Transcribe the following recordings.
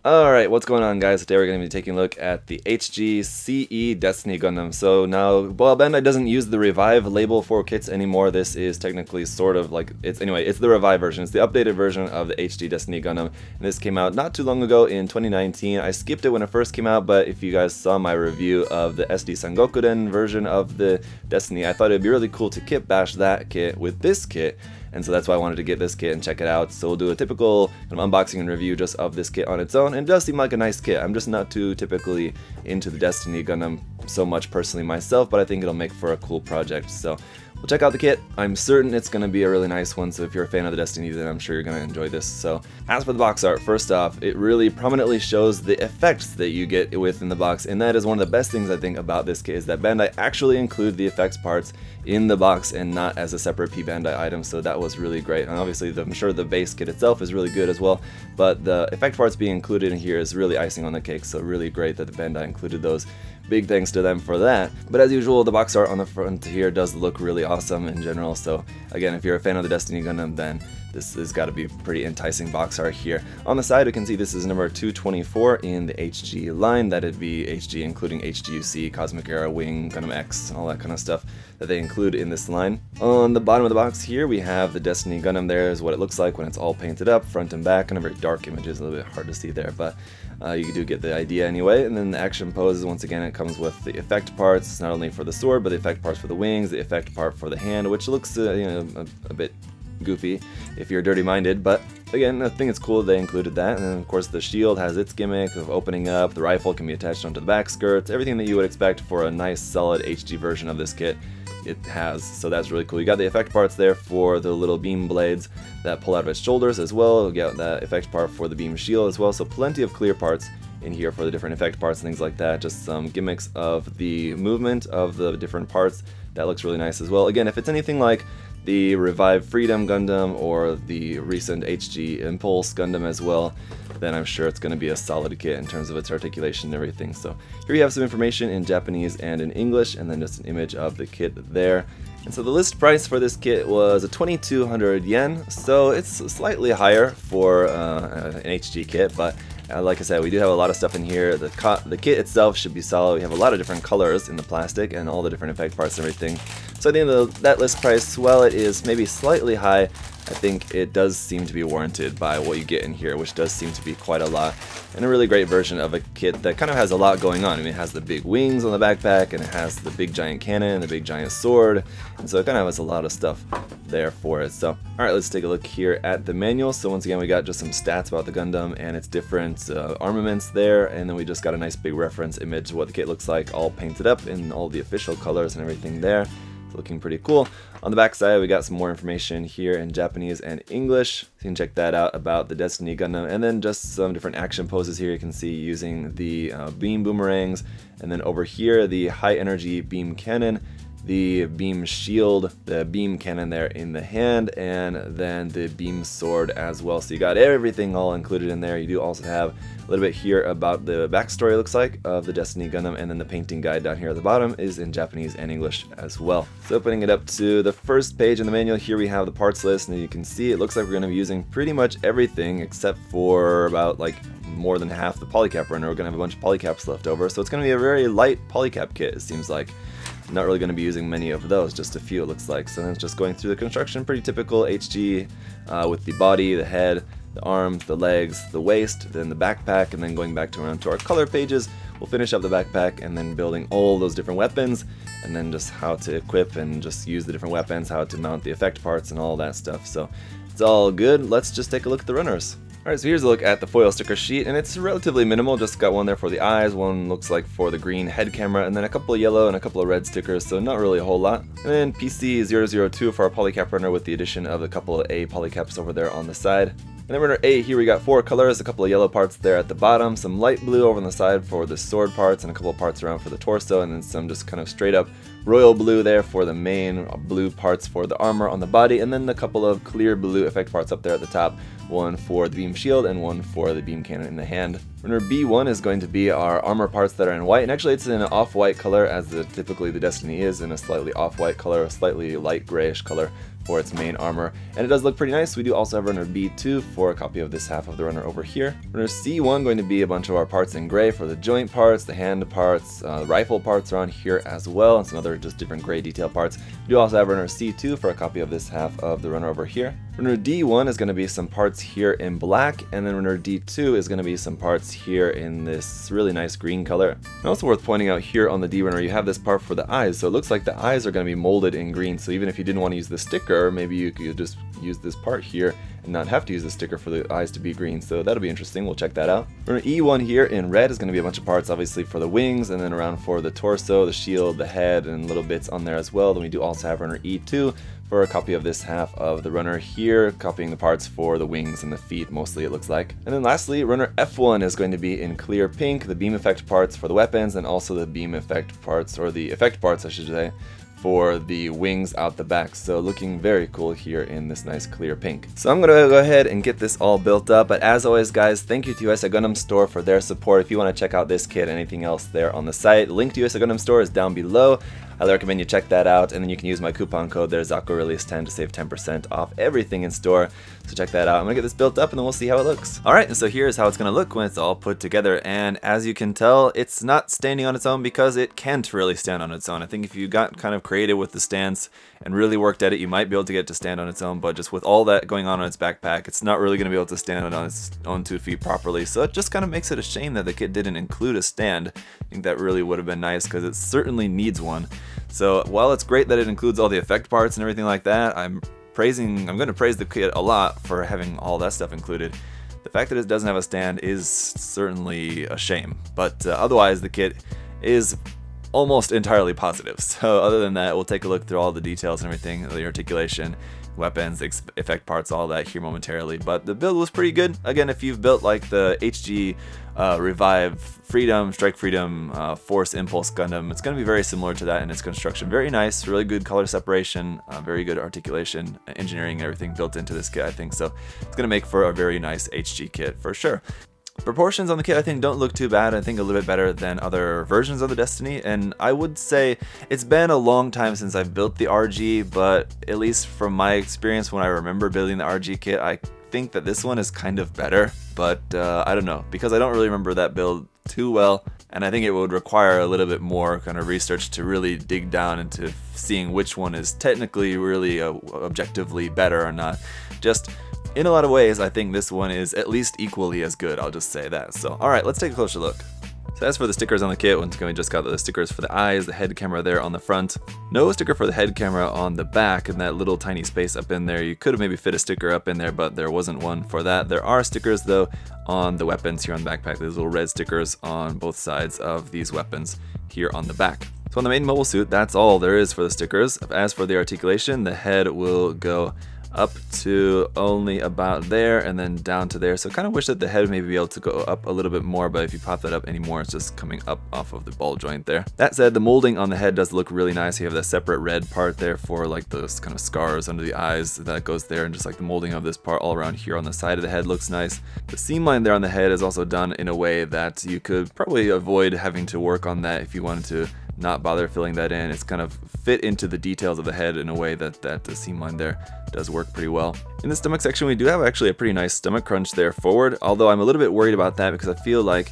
Alright, what's going on, guys? Today we're going to be taking a look at the HGCE Destiny Gundam. So now, well, Bandai doesn't use the Revive label for kits anymore. This is technically sort of like, it's the Revive version. It's the updated version of the HD Destiny Gundam. And this came out not too long ago in 2019. I skipped it when it first came out, but if you guys saw my review of the SD Sangokuden version of the Destiny, I thought it'd be really cool to kit bash that kit with this kit. And so that's why I wanted to get this kit and check it out. So we'll do a typical kind of unboxing and review just of this kit on its own. And it does seem like a nice kit. I'm just not too typically into the Destiny Gundam so much personally myself, but I think it'll make for a cool project. So we'll check out the kit. I'm certain it's going to be a really nice one, so if you're a fan of the Destiny, then I'm sure you're going to enjoy this. So as for the box art, first off, it really prominently shows the effects that you get within the box, and that is one of the best things I think about this kit, is that Bandai actually include the effects parts in the box and not as a separate P Bandai item, so that was really great. And obviously I'm sure the base kit itself is really good as well, but the effect parts being included in here is really icing on the cake, so really great that the Bandai included those. Big thanks to them for that. But as usual, the box art on the front here does look really awesome in general, so again, if you're a fan of the Destiny Gundam, then this has got to be pretty enticing box art here. On the side, you can see this is number 224 in the HG line. That'd be HG including HGCE, Cosmic Era, Wing, Gundam X, and all that kind of stuff that they include in this line. On the bottom of the box here, we have the Destiny Gundam. There is what it looks like when it's all painted up, front and back, kind of very dark images, a little bit hard to see there, but you do get the idea anyway. And then the action poses, once again, it comes with the effect parts, not only for the sword, but the effect parts for the wings, the effect part for the hand, which looks a bit goofy if you're dirty-minded, but again, I think it's cool that they included that. And then of course the shield has its gimmick of opening up, the rifle can be attached onto the back skirts, everything that you would expect for a nice solid HD version of this kit it has, so that's really cool. You got the effect parts there for the little beam blades that pull out of its shoulders as well. You got that effect part for the beam shield as well, so plenty of clear parts in here for the different effect parts and things like that. Just some gimmicks of the movement of the different parts. That looks really nice as well. Again, if it's anything like the Revive Freedom Gundam or the recent HG Impulse Gundam as well, then I'm sure it's going to be a solid kit in terms of its articulation and everything. So here you have some information in Japanese and in English, and then just an image of the kit there. And so the list price for this kit was 2,200 yen, so it's slightly higher for an HG kit, but like I said, we do have a lot of stuff in here. The kit itself should be solid. We have a lot of different colors in the plastic and all the different effect parts and everything. So I think that list price, while it is maybe slightly high, I think it does seem to be warranted by what you get in here, which does seem to be quite a lot, and a really great version of a kit that kind of has a lot going on. I mean, it has the big wings on the backpack, and it has the big giant cannon, and the big giant sword, and so it kind of has a lot of stuff there for it. So, alright, let's take a look here at the manual. So once again, we got just some stats about the Gundam and its different armaments there, and then we just got a nice big reference image of what the kit looks like, all painted up in all the official colors and everything there. Looking pretty cool. On the back side, we got some more information here in Japanese and English, so you can check that out about the Destiny Gundam, and then just some different action poses here you can see using the beam boomerangs, and then over here the high energy beam cannon, the beam shield, the beam cannon there in the hand, and then the beam sword as well. So you got everything all included in there. You do also have a little bit here about the backstory, it looks like, of the Destiny Gundam, and then the painting guide down here at the bottom is in Japanese and English as well. So opening it up to the first page in the manual, here we have the parts list, and you can see it looks like we're going to be using pretty much everything except for about like more than half the polycap runner. We're going to have a bunch of polycaps left over, so it's going to be a very light polycap kit, it seems like. Not really going to be using many of those, just a few it looks like. So then it's just going through the construction, pretty typical HG with the body, the head, the arms, the legs, the waist, then the backpack, and then going back to around to our color pages, we'll finish up the backpack and then building all those different weapons, and then just how to equip and just use the different weapons, how to mount the effect parts and all that stuff. So it's all good. Let's just take a look at the runners. Alright, so here's a look at the foil sticker sheet, and it's relatively minimal. Just got one there for the eyes, one looks like for the green head camera, and then a couple of yellow and a couple of red stickers, so not really a whole lot. And then PC002 for our polycap runner with the addition of a couple of A polycaps over there on the side. And then runner A, here we got 4 colors, a couple of yellow parts there at the bottom, some light blue over on the side for the sword parts, and a couple of parts around for the torso, and then some just kind of straight up royal blue there for the main blue parts for the armor on the body, and then a couple of clear blue effect parts up there at the top, one for the beam shield and one for the beam cannon in the hand. Runner B1 is going to be our armor parts that are in white, and actually it's in an off-white color as typically the Destiny is, in a slightly off-white color, a slightly light grayish color for its main armor, and it does look pretty nice. We do also have runner B2 for a copy of this half of the runner over here. Runner C1 going to be a bunch of our parts in gray for the joint parts, the hand parts, the rifle parts are on here as well, and some other just different gray detail parts. We do also have runner C2 for a copy of this half of the runner over here. Runner D1 is going to be some parts here in black, and then runner D2 is going to be some parts here in this really nice green color. And also worth pointing out here on the D runner, you have this part for the eyes, so it looks like the eyes are going to be molded in green, so even if you didn't want to use the sticker, maybe you could just use this part here and not have to use the sticker for the eyes to be green, so that'll be interesting. We'll check that out. Runner E1 here in red is going to be a bunch of parts obviously for the wings, and then around for the torso, the shield, the head, and little bits on there as well. Then we do also have runner E2 for a copy of this half of the runner here, copying the parts for the wings and the feet mostly, it looks like. And then lastly, runner F1 is going to be in clear pink, the beam effect parts for the weapons, and also the beam effect parts, or the effect parts I should say, for the wings out the back. So looking very cool here in this nice clear pink. So I'm gonna go ahead and get this all built up, but as always guys, thank you to USA Gundam Store for their support. If you want to check out this kit, anything else there on the site, link to USA Gundam Store is down below. I highly recommend you check that out, and then you can use my coupon code there, ZakuAurelius10, to save 10% off everything in store. So check that out. I'm gonna get this built up and then we'll see how it looks. Alright, and so here's how it's gonna look when it's all put together, and as you can tell, it's not standing on its own because it can't really stand on its own. I think if you got kind of creative with the stance and really worked at it, you might be able to get it to stand on its own, but just with all that going on its backpack, it's not really gonna be able to stand on its own 2 feet properly. So it just kind of makes it a shame that the kit didn't include a stand. I think that really would have been nice because it certainly needs one. So while it's great that it includes all the effect parts and everything like that, I'm going to praise the kit a lot for having all that stuff included. The fact that it doesn't have a stand is certainly a shame, but otherwise the kit is almost entirely positive. So other than that, we'll take a look through all the details and everything, the articulation, weapons, effect parts, all that here momentarily. But the build was pretty good. Again, if you've built like the HG Revive Freedom, Strike Freedom, Force Impulse Gundam, it's going to be very similar to that in its construction. Very nice, really good color separation, very good articulation, engineering, everything built into this kit, I think. So it's going to make for a very nice HG kit for sure. Proportions on the kit I think don't look too bad. I think a little bit better than other versions of the Destiny, and I would say it's been a long time since I've built the RG, but at least from my experience when I remember building the RG kit, I think that this one is kind of better, but I don't know, because I don't really remember that build too well, and I think it would require a little bit more kind of research to really dig down into seeing which one is technically really objectively better or not. Just in a lot of ways, I think this one is at least equally as good, I'll just say that. So, alright, let's take a closer look. So as for the stickers on the kit, once again we just got the stickers for the eyes, the head camera there on the front. No sticker for the head camera on the back, and that little tiny space up in there. You could have maybe fit a sticker up in there, but there wasn't one for that. There are stickers though on the weapons here on the backpack. There's little red stickers on both sides of these weapons here on the back. So on the main mobile suit, that's all there is for the stickers. As for the articulation, the head will go up to only about there and then down to there. So I kind of wish that the head maybe be able to go up a little bit more, but if you pop that up anymore, it's just coming up off of the ball joint there. That said, the molding on the head does look really nice. You have that separate red part there for like those kind of scars under the eyes that goes there, and just like the molding of this part all around here on the side of the head looks nice. The seam line there on the head is also done in a way that you could probably avoid having to work on that if you wanted to not bother filling that in. It's kind of fit into the details of the head in a way that the seam line there does work pretty well. In the stomach section, we do have actually a pretty nice stomach crunch there forward, although I'm a little bit worried about that because I feel like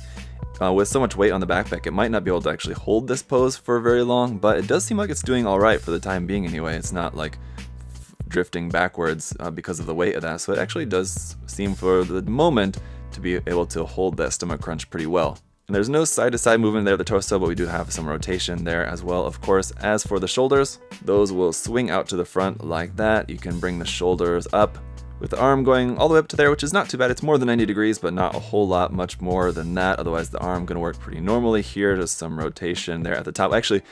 with so much weight on the backpack, it might not be able to actually hold this pose for very long, but it does seem like it's doing alright for the time being anyway. It's not like drifting backwards because of the weight of that, so it actually does seem for the moment to be able to hold that stomach crunch pretty well. And there's no side-to-side movement there of the torso, but we do have some rotation there as well, of course. As for the shoulders, those will swing out to the front like that. You can bring the shoulders up with the arm going all the way up to there, which is not too bad. It's more than 90 degrees, but not a whole lot much more than that. Otherwise, the arm going to work pretty normally here. Just some rotation there at the top. Actually,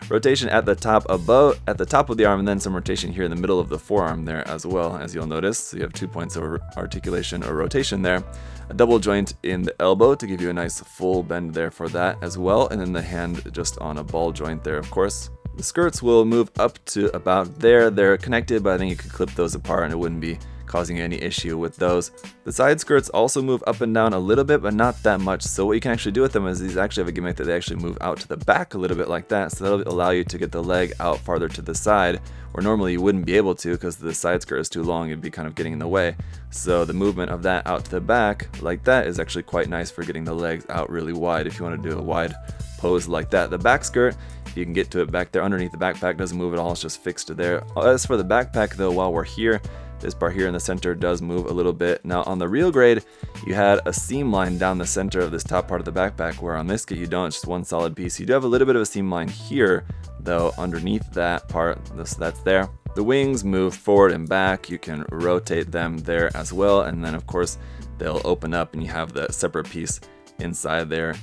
rotation at the top of the arm, and then some rotation here in the middle of the forearm there as well, as you'll notice. So you have 2 points of articulation or rotation there. A double joint in the elbow to give you a nice full bend there for that as well, and then the hand just on a ball joint there, of course. The skirts will move up to about there. They're connected, but I think you could clip those apart and it wouldn't be causing you any issue with those. The side skirts also move up and down a little bit, but not that much. So what you can actually do with them is these actually have a gimmick that they actually move out to the back a little bit like that. So that'll allow you to get the leg out farther to the side, where normally you wouldn't be able to because the side skirt is too long, it'd be kind of getting in the way. So the movement of that out to the back like that is actually quite nice for getting the legs out really wide if you want to do a wide pose like that. The back skirt, if you can get to it back there underneath the backpack, doesn't move at all, it's just fixed to there. As for the backpack though, while we're here, this part here in the center does move a little bit. Now on the real grade, you had a seam line down the center of this top part of the backpack, where on this kit you don't, it's just one solid piece. You do have a little bit of a seam line here though underneath that part, that's there. The wings move forward and back, you can rotate them there as well, and then of course they'll open up and you have the separate piece inside there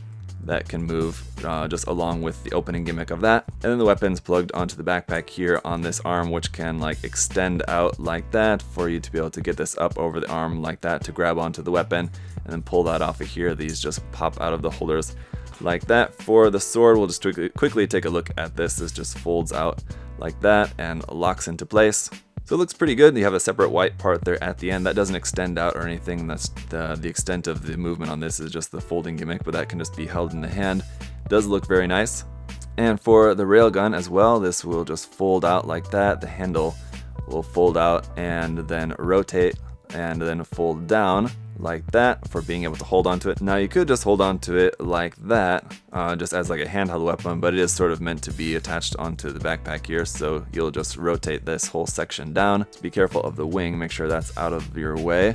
that can move just along with the opening gimmick of that. And then the weapon's plugged onto the backpack here on this arm, which can like extend out like that for you to be able to get this up over the arm like that to grab onto the weapon and then pull that off of here. These just pop out of the holders like that. For the sword, we'll just quickly take a look at this. This just folds out like that and locks into place. So it looks pretty good. You have a separate white part there at the end. That doesn't extend out or anything. That's the extent of the movement on this is just the folding gimmick, but that can just be held in the hand. It does look very nice. And for the railgun as well, this will just fold out like that. The handle will fold out and then rotate and then fold down like that for being able to hold onto it. Now you could just hold onto it like that, just as like a handheld weapon, but it is sort of meant to be attached onto the backpack here, so you'll just rotate this whole section down. So be careful of the wing, make sure that's out of your way.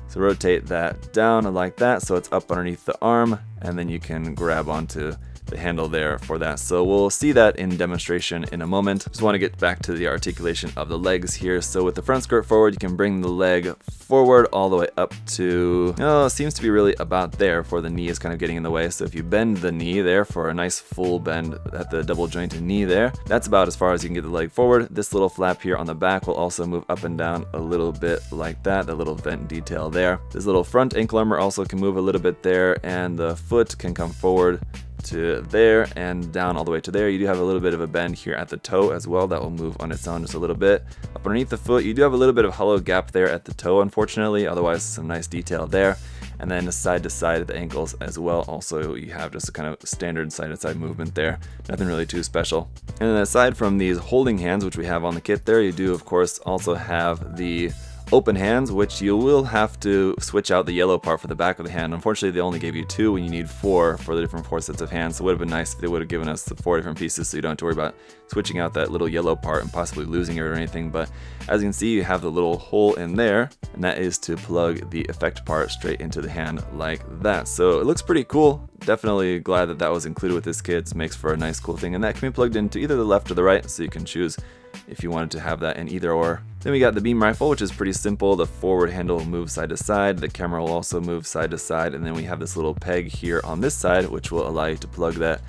So rotate that down like that so it's up underneath the arm, and then you can grab onto the handle there for that. So we'll see that in demonstration in a moment. Just want to get back to the articulation of the legs here. So with the front skirt forward, you can bring the leg forward all the way up to, it seems to be really about there, for the knee is kind of getting in the way. So if you bend the knee there for a nice full bend at the double jointed knee there, that's about as far as you can get the leg forward. This little flap here on the back will also move up and down a little bit like that, the little vent detail there. This little front ankle armor also can move a little bit there, and the foot can come forward to there and down all the way to there. You do have a little bit of a bend here at the toe as well that will move on its own just a little bit. Up underneath the foot, you do have a little bit of hollow gap there at the toe, unfortunately, otherwise some nice detail there. And then side to side at the ankles as well, also you have just a kind of standard side to side movement there, nothing really too special. And then aside from these holding hands which we have on the kit there, you do of course also have the open hands, which you will have to switch out the yellow part for the back of the hand. Unfortunately, they only gave you 2 when you need 4 for the different 4 sets of hands. So it would have been nice if they would have given us the 4 different pieces so you don't have to worry about switching out that little yellow part and possibly losing it or anything. But as you can see, you have the little hole in there, and that is to plug the effect part straight into the hand like that. So it looks pretty cool. Definitely glad that that was included with this kit. It makes for a nice cool thing, and that can be plugged into either the left or the right, so you can choose if you wanted to have that in either or. Then we got the beam rifle, which is pretty simple. The forward handle will move side to side, the camera will also move side to side, and then we have this little peg here on this side which will allow you to plug that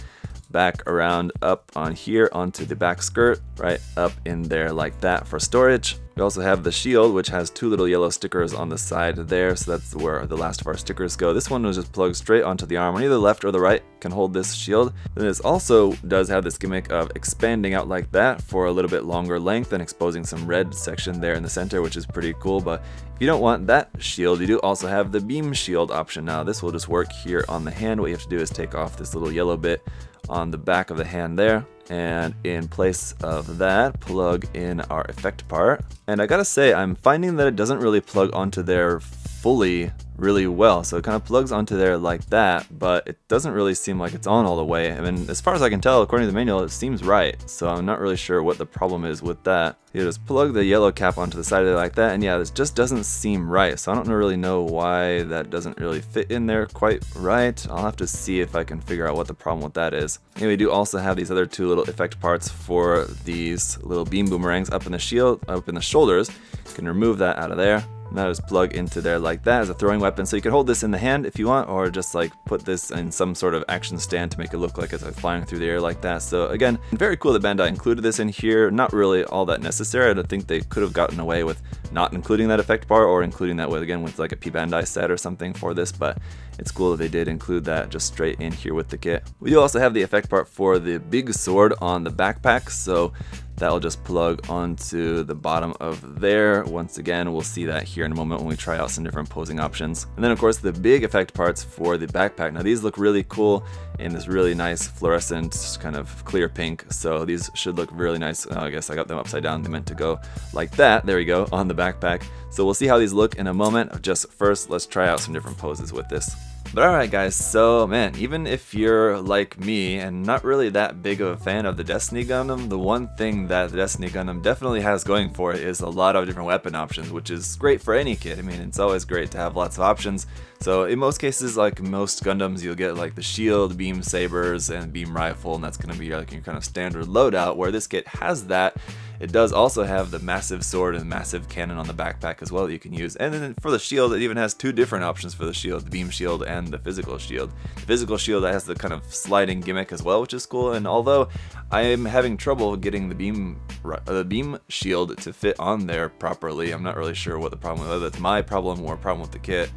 back around up on here onto the back skirt, right up in there like that for storage. We also have the shield, which has 2 little yellow stickers on the side there, so that's where the last of our stickers go. This one was just plugged straight onto the arm, on either the left or the right can hold this shield. Then this also does have this gimmick of expanding out like that for a little bit longer length and exposing some red section there in the center, which is pretty cool. But if you don't want that shield, you do also have the beam shield option. Now this will just work here on the hand. What you have to do is take off this little yellow bit on the back of the hand there, and in place of that, plug in our effect part. And I gotta say, I'm finding that it doesn't really plug onto there fully really well. So it kind of plugs onto there like that, but it doesn't really seem like it's on all the way. I mean, as far as I can tell, according to the manual, it seems right. So I'm not really sure what the problem is with that. You just plug the yellow cap onto the side of it like that, and yeah, this just doesn't seem right. So I don't really know why that doesn't really fit in there quite right. I'll have to see if I can figure out what the problem with that is. And we do also have these other 2 little effect parts for these little beam boomerangs up in the shield, up in the shoulders. You can remove that out of there. And that is plug into there like that as a throwing weapon. So you can hold this in the hand if you want, or just like put this in some sort of action stand to make it look like it's like flying through the air like that. So again, very cool that Bandai included this in here. Not really all that necessary. I don't think they could have gotten away with not including that effect part, or including that with, again, with like a P Bandai set or something for this, but it's cool that they did include that just straight in here with the kit. We do also have the effect part for the big sword on the backpack. So that'll just plug onto the bottom of there. Once again, we'll see that here in a moment when we try out some different posing options. And then of course the big effect parts for the backpack. Now these look really cool in this really nice fluorescent kind of clear pink, so these should look really nice. I guess I got them upside down, they meant to go like that, there we go, on the backpack. So we'll see how these look in a moment. Just first, let's try out some different poses with this. But alright guys, so man, even if you're like me and not really that big of a fan of the Destiny Gundam, the one thing that the Destiny Gundam definitely has going for it is a lot of different weapon options, which is great for any kid. I mean, it's always great to have lots of options. So in most cases, like most Gundams, you'll get like the shield, beam sabers, and beam rifle, and that's going to be like your kind of standard loadout, where this kit has that. It does also have the massive sword and massive cannon on the backpack as well that you can use. And then for the shield, it even has two different options for the shield, the beam shield and the physical shield. The physical shield has the kind of sliding gimmick as well, which is cool. And although I am having trouble getting the beam shield to fit on there properly, I'm not really sure what the problem is. Whether that's my problem or a problem with the kit.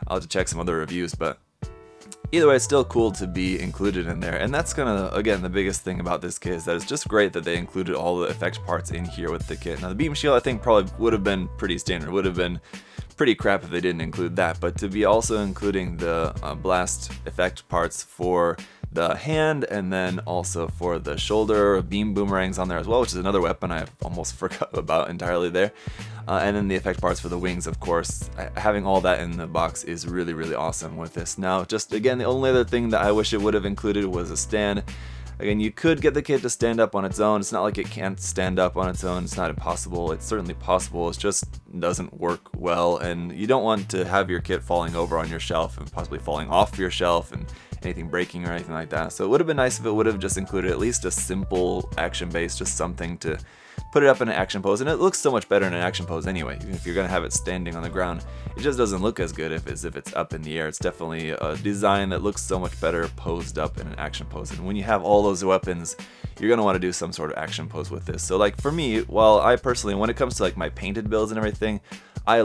I'll have to check some other reviews, but either way, it's still cool to be included in there. And that's gonna, again, the biggest thing about this kit is that it's just great that they included all the effect parts in here with the kit. Now the beam shield I think probably would have been pretty standard, would have been pretty crap if they didn't include that, but to be also including the blast effect parts for the hand and then also for the shoulder, beam boomerangs on there as well, which is another weapon I almost forgot about entirely there. And then the effect parts for the wings, of course. Having all that in the box is really, really awesome with this. Now, just again, the only other thing that I wish it would have included was a stand. Again, you could get the kit to stand up on its own. It's not like it can't stand up on its own. It's not impossible. It's certainly possible. It just doesn't work well, and you don't want to have your kit falling over on your shelf and possibly falling off your shelf and anything breaking or anything like that. So it would have been nice if it would have just included at least a simple action base, just something to put it up in an action pose. And it looks so much better in an action pose anyway. Even if you're gonna have it standing on the ground, it just doesn't look as good as if it's up in the air. It's definitely a design that looks so much better posed up in an action pose. And when you have all those weapons, you're gonna want to do some sort of action pose with this. So like for me, while I personally, when it comes to like my painted builds and everything, I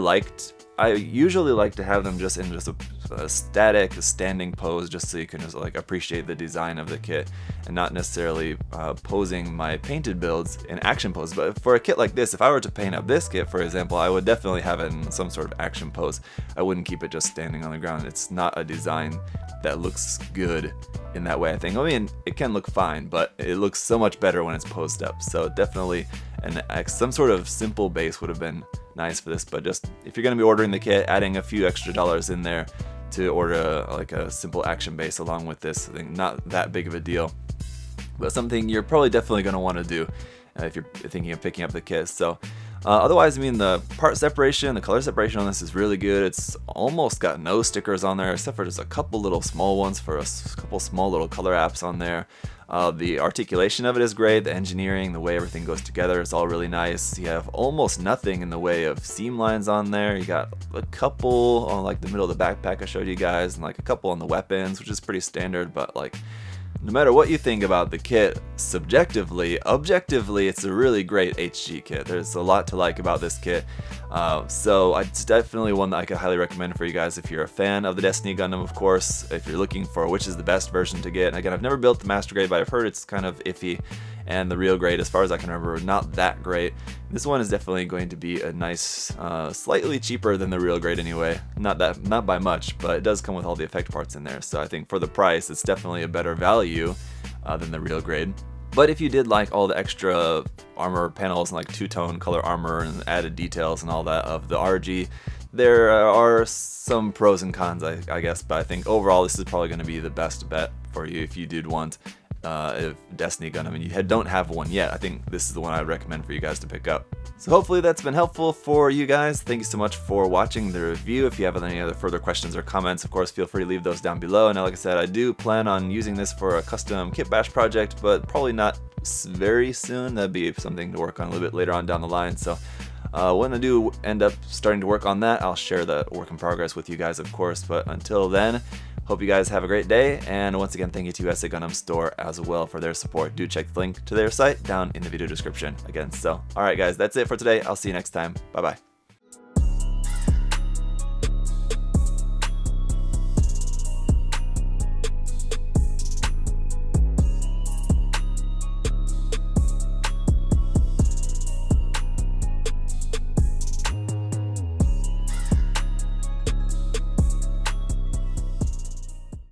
usually like to have them just in just a static standing pose, just so you can just like appreciate the design of the kit and not necessarily posing my painted builds in action pose. But for a kit like this, if I were to paint up this kit, for example, I would definitely have it in some sort of action pose. I wouldn't keep it just standing on the ground. It's not a design that looks good in that way, I think. I mean, it can look fine, but it looks so much better when it's posed up. So definitely some sort of simple base would have been nice for this, but just if you're going to be ordering the kit, adding a few extra dollars in there to order like a simple action base along with this, I think not that big of a deal, but something you're probably definitely going to want to do if you're thinking of picking up the kit. So otherwise, I mean, the part separation, the color separation on this is really good. It's almost got no stickers on there, except for just a couple little small ones for a couple small little color apps on there. The articulation of it is great. The engineering, the way everything goes together is all really nice. You have almost nothing in the way of seam lines on there. You got a couple on like the middle of the backpack I showed you guys, and like a couple on the weapons, which is pretty standard, but like no matter what you think about the kit, subjectively, objectively, it's a really great HG kit. There's a lot to like about this kit. So it's definitely one that I could highly recommend for you guys if you're a fan of the Destiny Gundam, of course, if you're looking for which is the best version to get. And again, I've never built the Master Grade, but I've heard it's kind of iffy. And the real grade, as far as I can remember, not that great. This one is definitely going to be a nice, slightly cheaper than the real grade anyway. Not by much, but it does come with all the effect parts in there. So I think for the price, it's definitely a better value than the real grade. But if you did like all the extra armor panels and like two-tone color armor and added details and all that of the RG, there are some pros and cons, I guess. But I think overall, this is probably going to be the best bet for you if you did want Destiny Gundam and you don't have one yet. I think this is the one I would recommend for you guys to pick up. So hopefully that's been helpful for you guys. Thank you so much for watching the review. If you have any other further questions or comments, of course, feel free to leave those down below. And like I said, I do plan on using this for a custom kit bash project, but probably not very soon. That'd be something to work on a little bit later on down the line. So when I do end up starting to work on that, I'll share the work in progress with you guys, of course. But until then, hope you guys have a great day, and once again, thank you to SA Gundam Store as well for their support. Do check the link to their site down in the video description again. So, alright guys, that's it for today. I'll see you next time. Bye-bye.